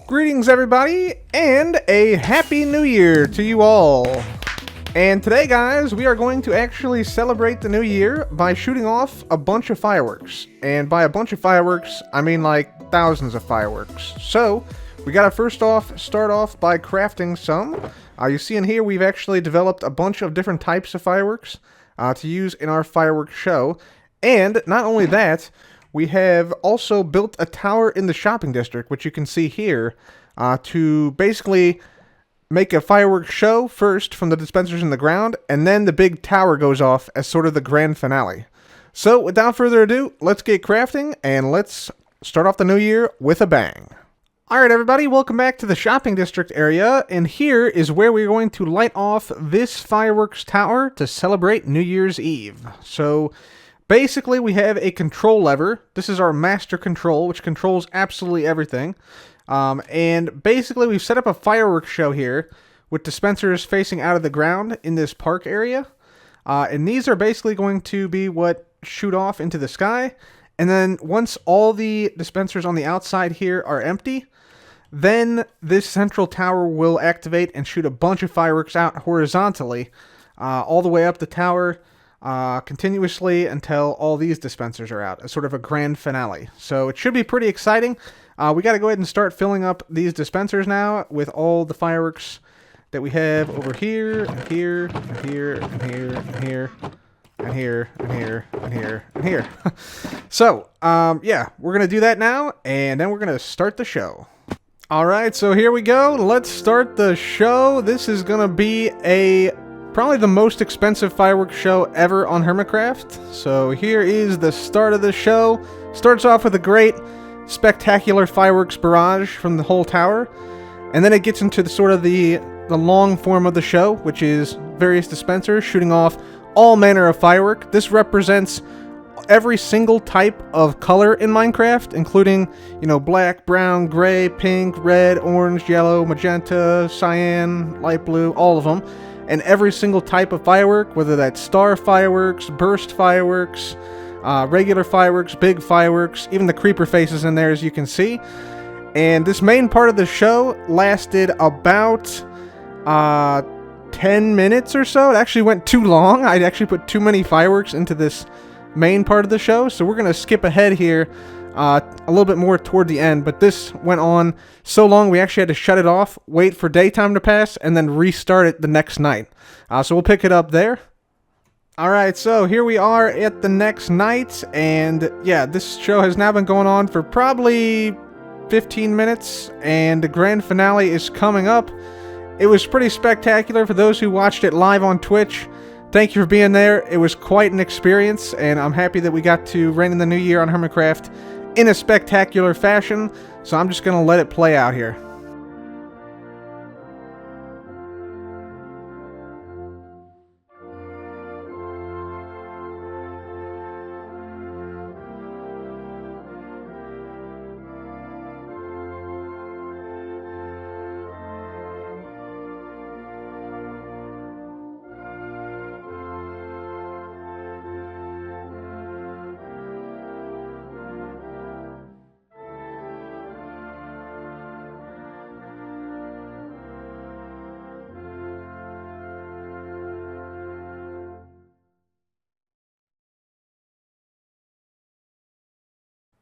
Greetings everybody, and a Happy New Year to you all. And today guys, we are going to actually celebrate the new year by shooting off a bunch of fireworks. And by a bunch of fireworks, I mean like thousands of fireworks. So, we gotta start off by crafting some. You see in here we've actually developed a bunch of different types of fireworks to use in our fireworks show. And not only that, we have also built a tower in the shopping district, which you can see here, to basically make a fireworks show first from the dispensers in the ground, and then the big tower goes off as sort of the grand finale. So without further ado, let's get crafting, and let's start off the new year with a bang. Alright everybody, welcome back to the shopping district area, and here is where we're going to light off this fireworks tower to celebrate New Year's Eve. So basically, we have a control lever. This is our master control, which controls absolutely everything. And basically, we've set up a fireworks show here with dispensers facing out of the ground in this park area. And these are basically going to be what shoot off into the sky. And then once all the dispensers on the outside here are empty, then this central tower will activate and shoot a bunch of fireworks out horizontally all the way up the tower, continuously until all these dispensers are out, as sort of a grand finale. So it should be pretty exciting. We got to go ahead and start filling up these dispensers now with all the fireworks that we have over here, and here, and here, and here, and here, and here, and here, and here, and here. So, yeah, we're going to do that now, and then we're going to start the show. Alright, so here we go. Let's start the show. This is going to be probably the most expensive fireworks show ever on Hermitcraft. So here is the start of the show. Starts off with a great, spectacular fireworks barrage from the whole tower. And then it gets into the long form of the show, which is various dispensers shooting off all manner of firework. This represents every single type of color in Minecraft, including, black, brown, gray, pink, red, orange, yellow, magenta, cyan, light blue, all of them. And every single type of firework, whether that's star fireworks, burst fireworks, regular fireworks, big fireworks, even the creeper faces in there, as you can see. And this main part of the show lasted about 10 minutes or so. It actually went too long. I'd actually put too many fireworks into this main part of the show, so we're going to skip ahead here a little bit more toward the end, but this went on so long we actually had to shut it off, wait for daytime to pass, and then restart it the next night. So we'll pick it up there. Alright, so here we are at the next night, and yeah, this show has now been going on for probably 15 minutes, and the grand finale is coming up. It was pretty spectacular for those who watched it live on Twitch. Thank you for being there. It was quite an experience, and I'm happy that we got to reign in the new year on Hermitcraft in a spectacular fashion, so I'm just going to let it play out here.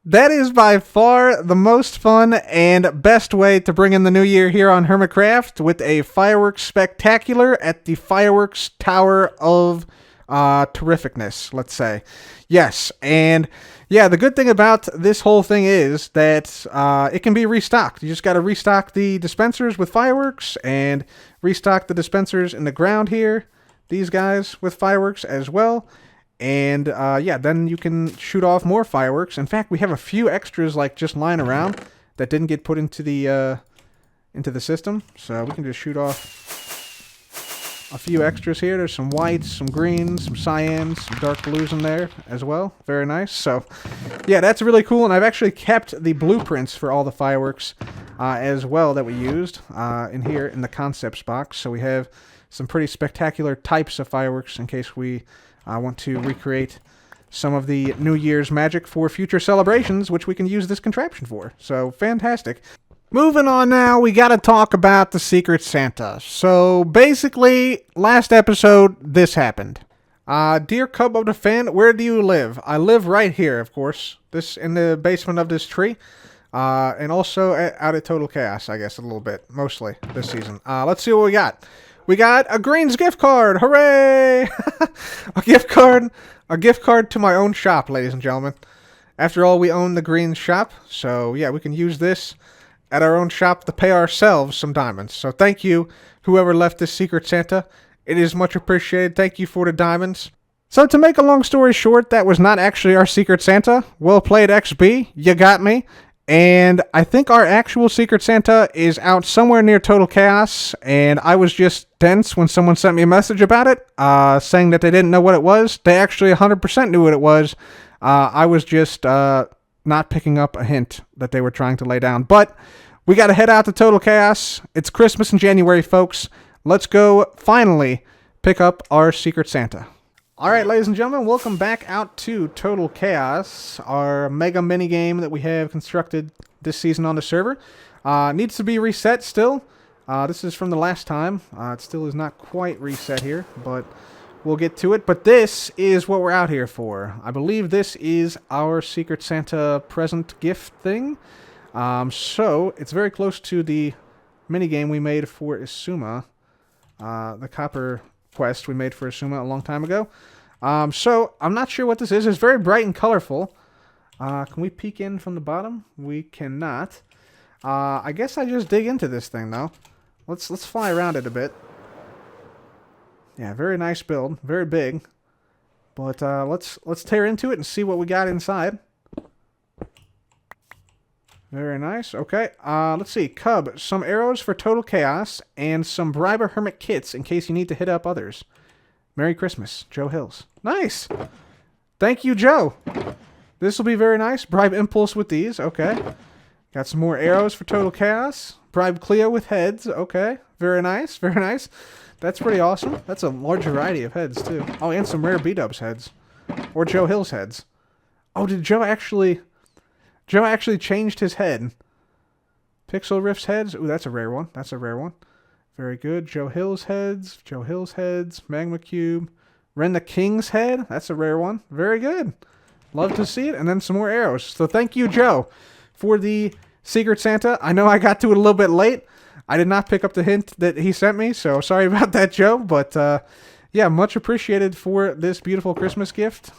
That is by far the most fun and best way to bring in the new year here on Hermitcraft, with a fireworks spectacular at the fireworks tower of terrificness, let's say. Yes, and yeah, the good thing about this whole thing is that it can be restocked. You just got to restock the dispensers with fireworks and restock the dispensers in the ground here, these guys, with fireworks as well. And yeah, then you can shoot off more fireworks. In fact, we have a few extras like just lying around that didn't get put into the system, so we can just shoot off a few extras here. There's some whites, some greens, some cyans, some dark blues in there as well. Very nice. So yeah, that's really cool, and I've actually kept the blueprints for all the fireworks as well that we used in here in the concepts box. So we have some pretty spectacular types of fireworks in case we want to recreate some of the New Year's magic for future celebrations, which we can use this contraption for. So fantastic. Moving on now, we gotta talk about the Secret Santa. So basically, last episode, this happened. Dear Cub of the Fan, where do you live? I live right here, of course. This in the basement of this tree. And also out at Total Chaos, I guess, a little bit. Mostly this season. Let's see what we got. We got a Green's gift card! Hooray! A gift card to my own shop, ladies and gentlemen. After all, we own the Green's shop. So, yeah, we can use this at our own shop to pay ourselves some diamonds. So thank you, whoever left this Secret Santa. It is much appreciated. Thank you for the diamonds. So to make a long story short, that was not actually our Secret Santa. Well played, XB. You got me. And I think our actual Secret Santa is out somewhere near Total Chaos. And I was just dense when someone sent me a message about it, saying that they didn't know what it was. They actually 100% knew what it was. I was just not picking up a hint that they were trying to lay down. But we got to head out to Total Chaos. It's Christmas in January, folks. Let's go finally pick up our Secret Santa. All right, ladies and gentlemen, welcome back out to Total Chaos, our mega mini game that we have constructed this season on the server. Needs to be reset still. This is from the last time. It still is not quite reset here, but we'll get to it. But this is what we're out here for. I believe this is our Secret Santa present gift thing. So it's very close to the mini game we made for Isuma. The copper quest we made for Isuma a long time ago. So I'm not sure what this is. It's very bright and colorful. Can we peek in from the bottom? We cannot. I guess I just dig into this thing though. Let's fly around it a bit. Yeah, very nice build, very big. But let's tear into it and see what we got inside. Very nice. Okay. Let's see. Cub, some arrows for Total Chaos, and some bribe a hermit kits in case you need to hit up others. Merry Christmas, Joe Hills. Nice. Thank you, Joe. This will be very nice. Bribe Impulse with these. Okay. Got some more arrows for Total Chaos. Bribe Cleo with heads. Okay. Very nice. Very nice. That's pretty awesome. That's a large variety of heads, too. Oh, and some rare B-Dubs heads. Or Joe Hills heads. Oh, did Joe actually... Joe actually changed his head. Pixel Rift's heads. Ooh, that's a rare one. That's a rare one. Very good. Joe Hills heads. Joe Hills heads. Magma Cube. Ren the King's head. That's a rare one. Very good. Love to see it. And then some more arrows. So thank you, Joe, for the Secret Santa. I know I got to it a little bit late. I did not pick up the hint that he sent me, so sorry about that, Joe. But, yeah, much appreciated for this beautiful Christmas gift.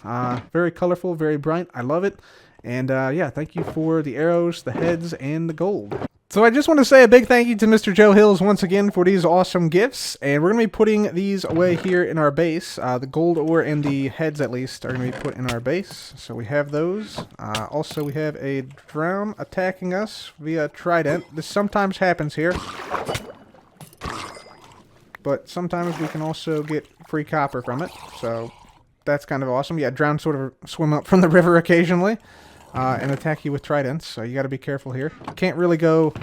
Very colorful, very bright. I love it. And, yeah, thank you for the arrows, the heads, and the gold. So I just want to say a big thank you to Mr. Joe Hills once again for these awesome gifts. And we're going to be putting these away here in our base. The gold ore and the heads, at least, are going to be put in our base. So we have those. Also, we have a drum attacking us via trident. This sometimes happens here. But sometimes we can also get free copper from it. So that's kind of awesome. Yeah, drown sort of swim up from the river occasionally. And attack you with tridents, so you got to be careful here. Can't really go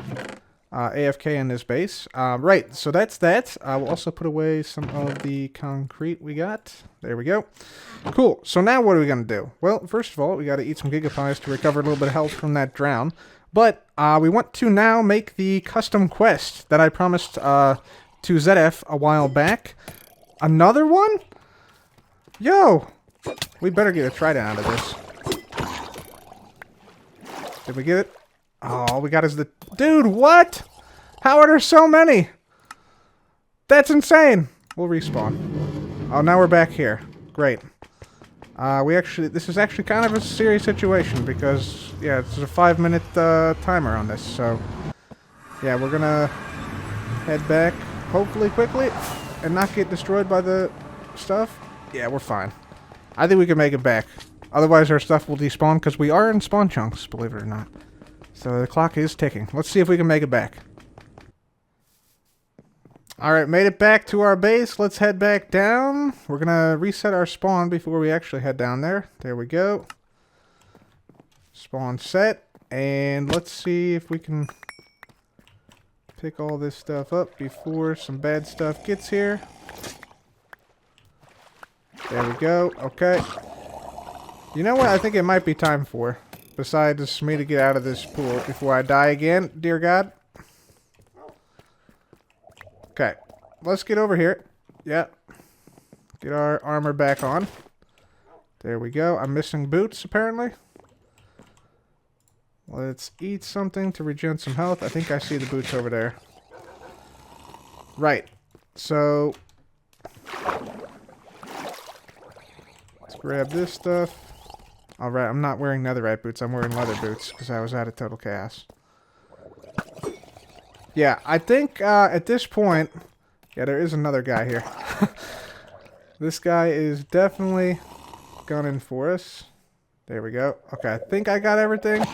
AFK in this base. Right, so that's that. We'll also put away some of the concrete we got. There we go. Cool, so now what are we going to do? Well, first of all, we got to eat some Gigapies to recover a little bit of health from that drown. But we want to now make the custom quest that I promised to Zedaph a while back. Another one? Yo! We better get a trident out of this. Did we get it? Oh, all we got is the... Dude, what? How are there so many? That's insane. We'll respawn. Oh, now we're back here. Great. This is actually kind of a serious situation because, yeah, it's a 5-minute timer on this, so... Yeah, we're gonna head back, hopefully quickly, and not get destroyed by the stuff. Yeah, we're fine. I think we can make it back. Otherwise, our stuff will despawn, because we are in spawn chunks, believe it or not. So the clock is ticking. Let's see if we can make it back. Alright, made it back to our base. Let's head back down. We're going to reset our spawn before we actually head down there. There we go. Spawn set. And let's see if we can pick all this stuff up before some bad stuff gets here. There we go. Okay. You know what I think it might be time for? Besides me to get out of this pool before I die again, dear God. Okay, let's get over here. Yeah. Get our armor back on. There we go. I'm missing boots, apparently. Let's eat something to regen some health. I think I see the boots over there. Right. So, let's grab this stuff. Alright, I'm not wearing netherite boots. I'm wearing leather boots because I was out of total chaos. Yeah, I think at this point... Yeah, there is another guy here. This guy is definitely gunning for us. There we go. Okay, I think I got everything.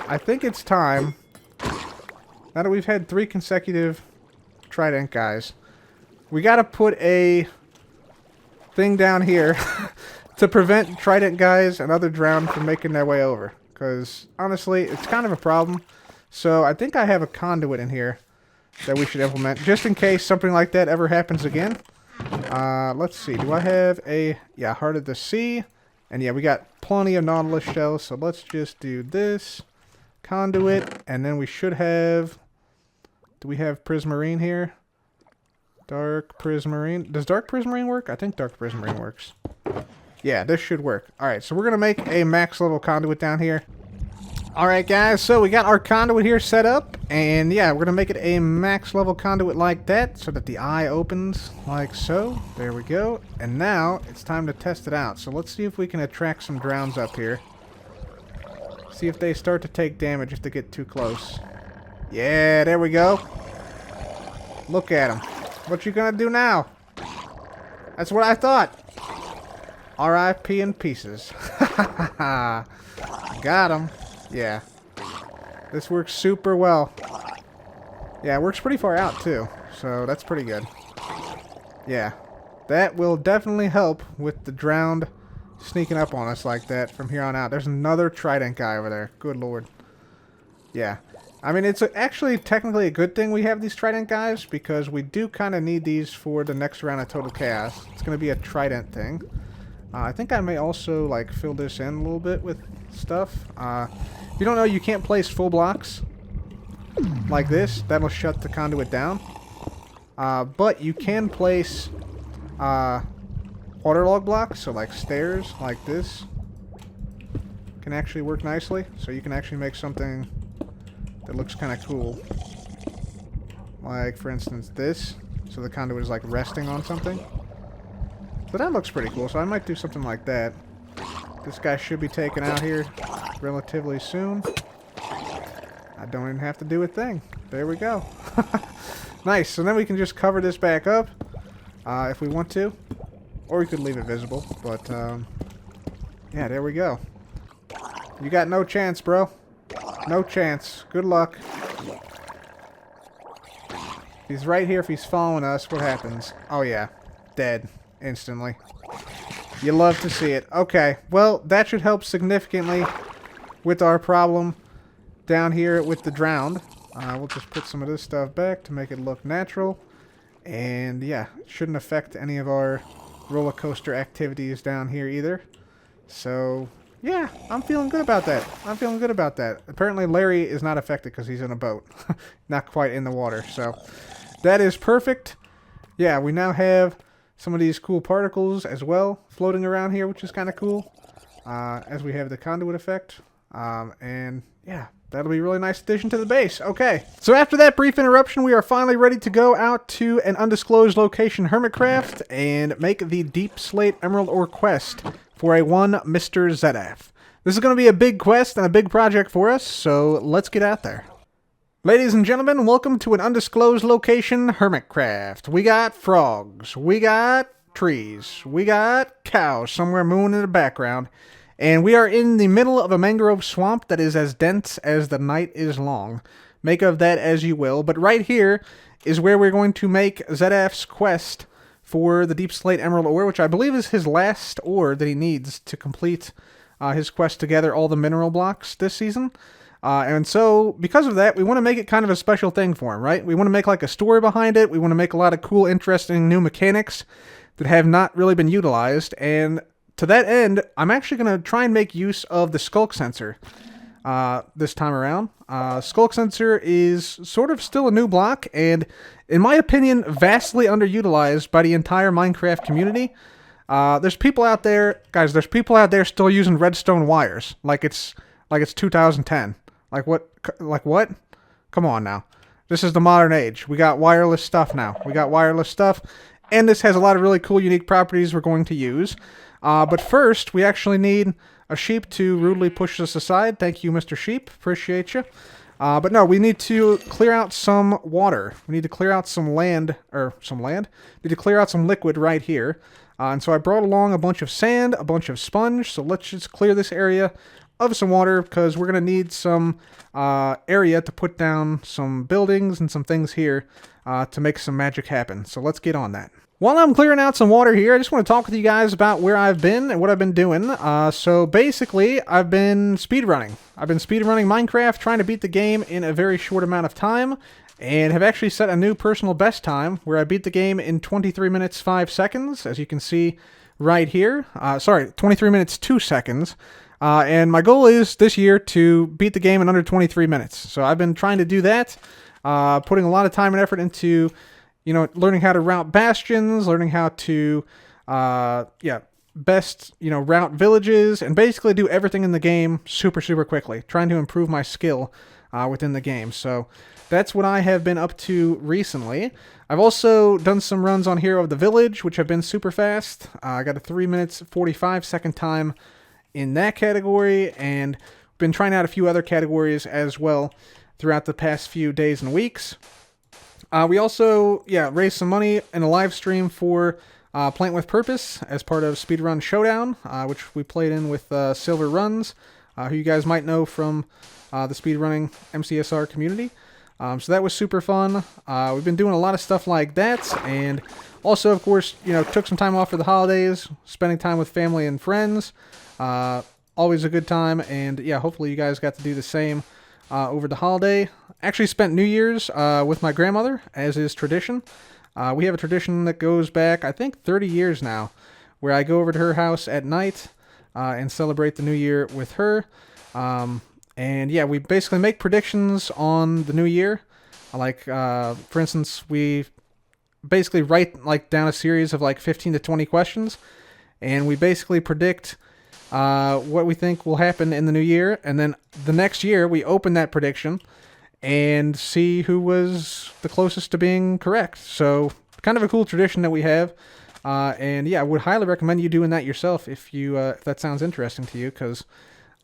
I think it's time. Now that we've had 3 consecutive trident guys, we gotta put a thing down here to prevent trident guys and other drowned from making their way over. Because, honestly, it's kind of a problem. So, I think I have a conduit in here that we should implement, just in case something like that ever happens again. Let's see, do I have a, yeah, Heart of the Sea, and yeah, we got plenty of Nautilus shells, so let's just do this, conduit, and then we should have, do we have prismarine here? Dark prismarine, does dark prismarine work? I think dark prismarine works. Yeah, this should work. Alright, so we're gonna make a max level conduit down here. Alright guys, so we got our conduit here set up, and yeah, we're going to make it a max level conduit like that, so that the eye opens like so. There we go. And now, it's time to test it out. So let's see if we can attract some drowns up here. See if they start to take damage if they get too close. Yeah, there we go. Look at them. What you going to do now? That's what I thought. R.I.P. in pieces. Got him. Yeah. This works super well. Yeah, it works pretty far out, too. So, that's pretty good. Yeah. That will definitely help with the drowned sneaking up on us like that from here on out. There's another trident guy over there. Good lord. Yeah. I mean, it's actually technically a good thing we have these trident guys, because we do kind of need these for the next round of Total Chaos. It's going to be a trident thing. I think I may also, like, fill this in a little bit with stuff. If you don't know, you can't place full blocks like this. That'll shut the conduit down. But you can place waterlog blocks, so like stairs like this can actually work nicely. So you can actually make something that looks kind of cool. Like, for instance, this. So the conduit is like resting on something. So that looks pretty cool, so I might do something like that. This guy should be taken out here relatively soon. I don't even have to do a thing. There we go. Nice, so then we can just cover this back up if we want to. Or we could leave it visible, but yeah, there we go. You got no chance, bro. No chance. Good luck. He's right here. If he's following us, what happens? Oh yeah, dead instantly. You love to see it. Okay, well, that should help significantly with our problem down here with the drowned. We'll just put some of this stuff back to make it look natural. And yeah, it shouldn't affect any of our roller coaster activities down here either. So yeah, I'm feeling good about that. I'm feeling good about that. Apparently Larry is not affected because he's in a boat. Not quite in the water. So that is perfect. Yeah, we now have some of these cool particles as well floating around here, which is kind of cool. As we have the conduit effect. And yeah, that'll be a really nice addition to the base. Okay, so after that brief interruption, we are finally ready to go out to an undisclosed location, Hermitcraft, and make the Deepslate Emerald Ore Quest for a one Mr. Zedaph. This is going to be a big quest and a big project for us, so let's get out there. Ladies and gentlemen, welcome to an undisclosed location, Hermitcraft. We got frogs, we got trees, we got cows somewhere mooing in the background, and we are in the middle of a mangrove swamp that is as dense as the night is long. Make of that as you will, but right here is where we're going to make Zedaph's quest for the Deepslate Emerald Ore, which I believe is his last ore that he needs to complete his quest to gather all the mineral blocks this season. And so, because of that, we want to make it kind of a special thing for him, right? We want to make like a story behind it. We want to make a lot of cool, interesting new mechanics that have not really been utilized. And to that end, I'm actually going to try and make use of the skulk sensor. this time around. Skulk Sensor is sort of still a new block, and in my opinion, vastly underutilized by the entire Minecraft community. There's people out there, guys. There's people out there still using redstone wires, like it's 2010. Like what? Like what? Come on now. This is the modern age. We got wireless stuff now. We got wireless stuff, and this has a lot of really cool, unique properties we're going to use. But first, we actually need a sheep to rudely push us aside. Thank you, Mr. Sheep. Appreciate you. But no, we need to clear out some water. We need to clear out some land, We need to clear out some liquid right here. And so I brought along a bunch of sand, a bunch of sponge. So let's just clear this area of some water, because we're going to need some area to put down some buildings and some things here to make some magic happen. So let's get on that. While I'm clearing out some water here, I just want to talk with you guys about where I've been and what I've been doing. So basically, I've been speedrunning. I've been speedrunning Minecraft, trying to beat the game in a very short amount of time, and have actually set a new personal best time where I beat the game in 23 minutes 5 seconds, as you can see right here. 23 minutes 2 seconds. And my goal is this year to beat the game in under 23 minutes. So I've been trying to do that, putting a lot of time and effort into, learning how to route bastions, learning how to, best, route villages, and basically do everything in the game super, super quickly, trying to improve my skill within the game. So that's what I have been up to recently. I've also done some runs on Hero of the Village, which have been super fast. I got a 3 minutes 45 second time in that category, and been trying out a few other categories as well throughout the past few days and weeks. We also, raised some money in a live stream for Plant with Purpose as part of Speedrun Showdown, which we played in with Silver Runs, who you guys might know from the speedrunning MCSR community. So that was super fun. We've been doing a lot of stuff like that, and also, of course, took some time off for the holidays, spending time with family and friends. Always a good time, and hopefully you guys got to do the same over the holiday. Actually spent New Year's with my grandmother, as is tradition. We have a tradition that goes back, I think, 30 years now, where I go over to her house at night and celebrate the New Year with her. We basically make predictions on the New Year. For instance, we basically write down a series of 15 to 20 questions, and we basically predict what we think will happen in the new year, and then the next year we open that prediction and see who was the closest to being correct. So kind of a cool tradition that we have, I would highly recommend you doing that yourself if that sounds interesting to you, because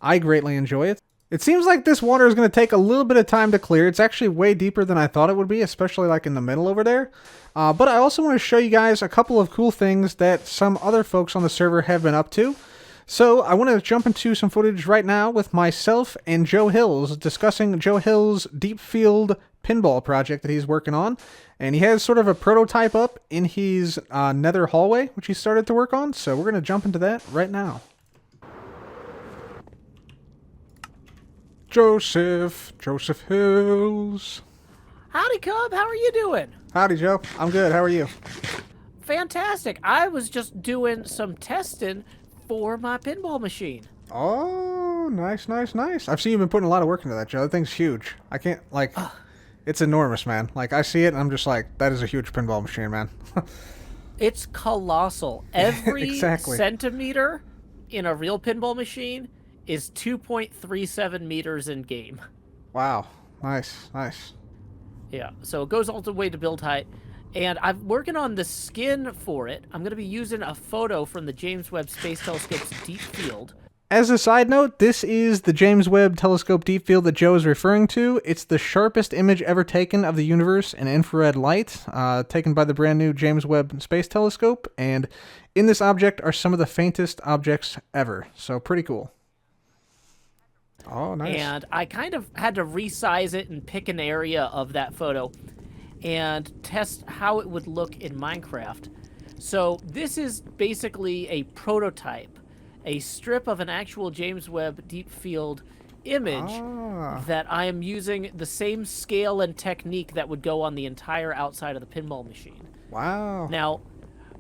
I greatly enjoy it. It seems like this water is going to take a little bit of time to clear. It's actually way deeper than I thought it would be, especially in the middle over there. But I also want to show you guys a couple of cool things that some other folks on the server have been up to. So I want to jump into some footage right now with myself and Joe Hills, discussing Joe Hills' deep field pinball project that he's working on. And he has sort of a prototype up in his nether hallway, which he started to work on. So we're going to jump into that right now. Joseph Hills. Howdy, Cub. How are you doing? Howdy, Joe. I'm good. How are you? Fantastic. I was just doing some testing for my pinball machine. Oh, nice. I've seen you've been putting a lot of work into that, Joe. That thing's huge. I can't, it's enormous, man. I see it and I'm just that is a huge pinball machine, man. It's colossal. Every exactly. centimeter in a real pinball machine is 2.37 meters in game. Wow. Nice. Yeah, so it goes all the way to build height. And I'm working on the skin for it. I'm going to be using a photo from the James Webb Space Telescope's Deep Field. As a side note, this is the James Webb Telescope Deep Field that Joe is referring to. It's the sharpest image ever taken of the universe in infrared light, taken by the brand new James Webb Space Telescope. And in this object are some of the faintest objects ever. So pretty cool. Oh, nice. And I kind of had to resize it and pick an area of that photo and test how it would look in Minecraft. So this is basically a prototype, a strip of an actual James Webb Deep Field image that I am using the same scale and technique that would go on the entire outside of the pinball machine. Wow. Now,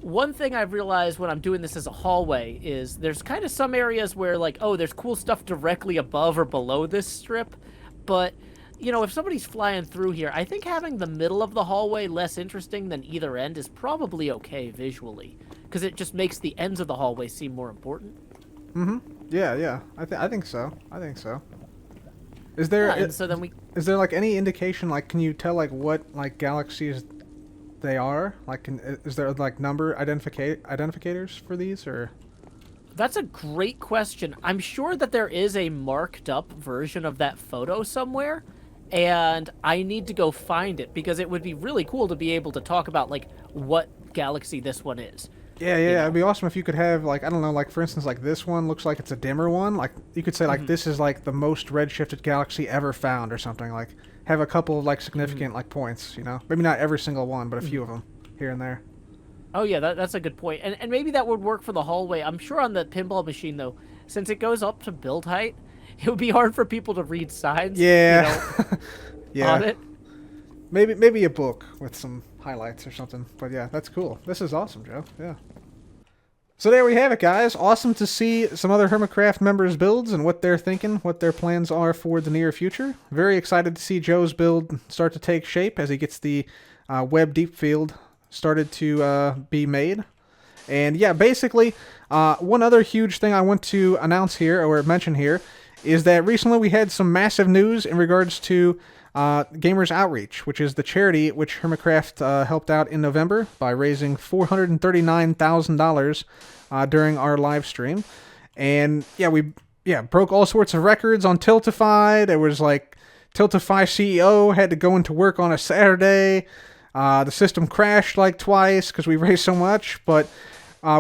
One thing I've realized when I'm doing this as a hallway is there's kind of some areas where, like, oh, there's cool stuff directly above or below this strip, but, you know, if somebody's flying through here, I think having the middle of the hallway less interesting than either end is probably okay visually, because it just makes the ends of the hallway seem more important. Yeah. I think so. Is there Yeah, and so then is there like any indication, like, can you tell like what like galaxies they are? Like, is there like number identificators for these, or? That's a great question. I'm sure that there is a marked up version of that photo somewhere, and I need to go find it because it would be really cool to be able to talk about like what galaxy this one is. Yeah, it'd be awesome if you could have, like, I don't know, like, for instance, like, this one looks like it's a dimmer one. Like, you could say, like, this is, like, the most redshifted galaxy ever found or something. Like, have a couple of, like, significant, like, points, you know? Maybe not every single one, but a few of them here and there. Oh, yeah, that's a good point. And maybe that would work for the hallway. I'm sure on the pinball machine, though, since it goes up to build height, it would be hard for people to read signs, Yeah. on it. Maybe a book with some highlights or something. But, yeah, that's cool. This is awesome, Joe. Yeah. So there we have it, guys. Awesome to see some other Hermitcraft members' builds and what they're thinking, what their plans are for the near future. Very excited to see Joe's build start to take shape as he gets the web deep field started to be made. And yeah, basically, one other huge thing I want to announce here, or mention here, is that recently we had some massive news in regards to Gamers Outreach, which is the charity which Hermitcraft helped out in November by raising $439,000 during our live stream. And yeah, we broke all sorts of records on Tiltify. There was like Tiltify CEO had to go into work on a Saturday. The system crashed like twice because we raised so much, but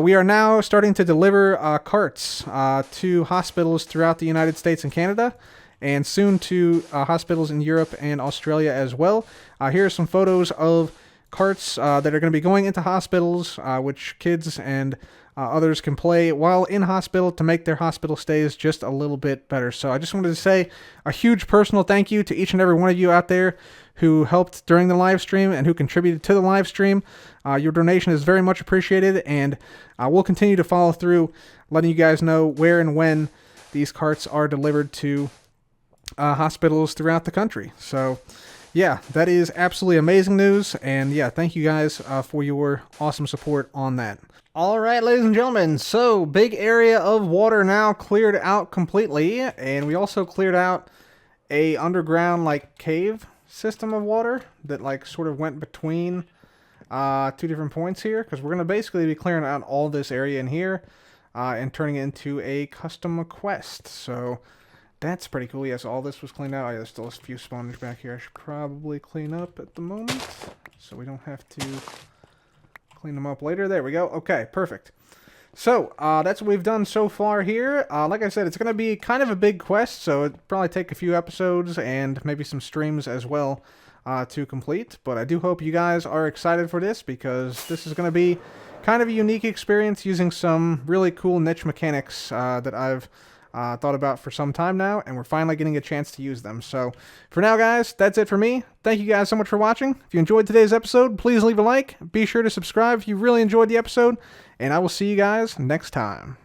we are now starting to deliver carts to hospitals throughout the United States and Canada, and soon to hospitals in Europe and Australia as well. Here are some photos of carts that are going to be going into hospitals, which kids and others can play while in hospital to make their hospital stays just a little bit better. So I just wanted to say a huge personal thank you to each and every one of you out there who helped during the live stream and who contributed to the live stream. Your donation is very much appreciated, and we'll continue to follow through, letting you guys know where and when these carts are delivered to hospitals throughout the country. So yeah, that is absolutely amazing news, and yeah, thank you guys for your awesome support on that. All right, ladies and gentlemen, so big area of water now cleared out completely, and we also cleared out a underground like cave system of water that like sort of went between two different points here, because we're going to basically be clearing out all this area in here and turning it into a custom quest. So that's pretty cool. Yes, all this was cleaned out. Oh, yeah, there's still a few spawners back here I should probably clean up at the moment, so we don't have to clean them up later. There we go. Okay, perfect. So, that's what we've done so far here. Like I said, it's going to be kind of a big quest, so it'll probably take a few episodes and maybe some streams as well to complete. But I do hope you guys are excited for this, because this is going to be kind of a unique experience using some really cool niche mechanics that I've thought about for some time now, and we're finally getting a chance to use them. So for now, guys, that's it for me. Thank you guys so much for watching. If you enjoyed today's episode, please leave a like. Be sure to subscribe if you really enjoyed the episode, and I will see you guys next time.